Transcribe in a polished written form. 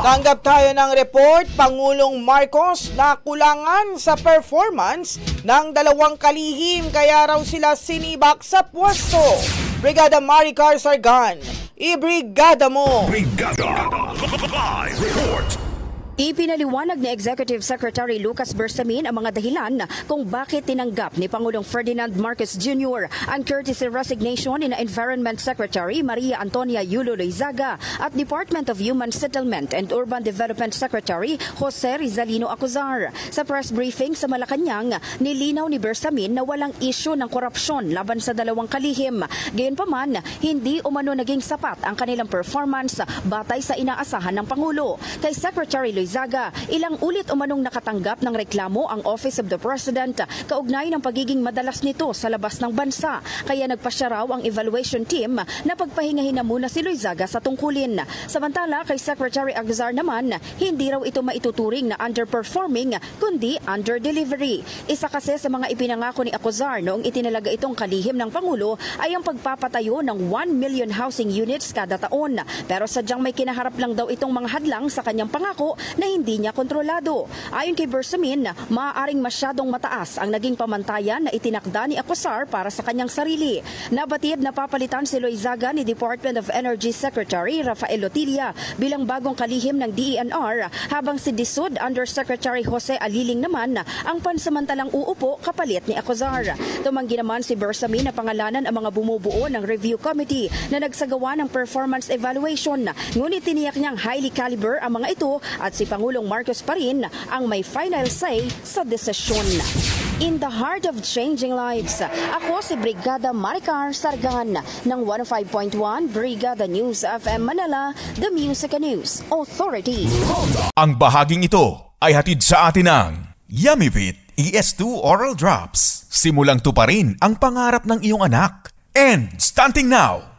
Tanggap tayo ng report, Pangulong Marcos na kulangan sa performance ng dalawang kalihim kaya raw sila sinibak sa pwesto. Brigada Maricar Sargan, ibrigada mo! Brigada Live Report! Ipinaliwanag ni Executive Secretary Lucas Bersamin ang mga dahilan kung bakit tinanggap ni Pangulong Ferdinand Marcos Jr. ang courtesy resignation ni Environment Secretary Maria Antonia Yulo Loizaga at Department of Human Settlement and Urban Development Secretary Jose Rizalino Acuzar. Sa press briefing sa Malacanang, nilinaw ni Bersamin na walang isyu ng korupsyon laban sa dalawang kalihim. Gayunpaman, hindi umano naging sapat ang kanilang performance batay sa inaasahan ng Pangulo. Kay Secretary Loizaga, ilang ulit umanong nakatanggap ng reklamo ang Office of the President kaugnay ng pagiging madalas nito sa labas ng bansa. Kaya nagpasya raw ang evaluation team na pagpahingahin na muna si Loizaga sa tungkulin. Samantala, kay Secretary Acuzar naman, hindi raw ito maituturing na underperforming kundi under-delivery. Isa kasi sa mga ipinangako ni Acuzar noong itinalaga itong kalihim ng Pangulo ay ang pagpapatayo ng 1 million housing units kada taon. Pero sadyang may kinaharap lang daw itong mga hadlang sa kanyang pangako na hindi niya kontrolado. Ayon kay Bersamin, maaaring masyadong mataas ang naging pamantayan na itinakda ni Acuzar para sa kanyang sarili. Nabatid na papalitan si Loizaga ni Department of Energy Secretary Rafael Lotilla bilang bagong kalihim ng DENR habang si DSUD Undersecretary Jose Aliling naman ang pansamantalang uupo kapalit ni Acuzar. Tumanggi naman si Bersamin na pangalanan ang mga bumubuo ng review committee na nagsagawa ng performance evaluation. Ngunit tiniyak niyang highly caliber ang mga ito at si Pangulong Marcos pa rin ang may final say sa desisyon. In the heart of changing lives, ako si Brigada Maricar Sargan ng 105.1 Brigada News FM Manila, The Music and News Authority. Ang bahaging ito ay hatid sa atin ng Yummyvit ES2 Oral Drops. Simulang tuparin ang pangarap ng iyong anak. And starting now,